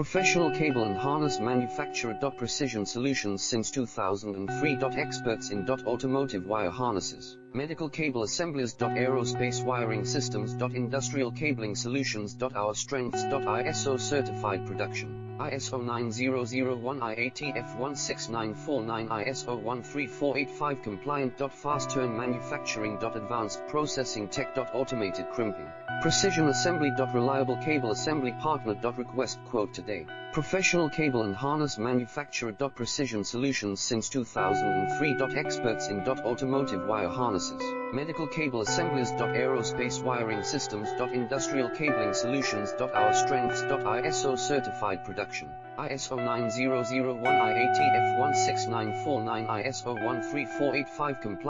Professional cable and harness manufacturer. Precision solutions since 2003. Experts in automotive wire harnesses, medical cable assemblies. Aerospace wiring systems. Industrial cabling solutions. Our strengths. ISO certified production. ISO 9001 IATF 16949 ISO 13485 compliant. Fast turn manufacturing. Advanced processing tech. Automated crimping. Precision assembly. Reliable cable assembly partner. Request quote today. Professional cable and harness manufacturer. Precision solutions since 2003. Experts in automotive wire harnesses, medical cable assemblies. Aerospace wiring systems. Industrial cabling solutions. Our strengths. ISO certified production. ISO 9001 IATF 16949 ISO 13485 compliant.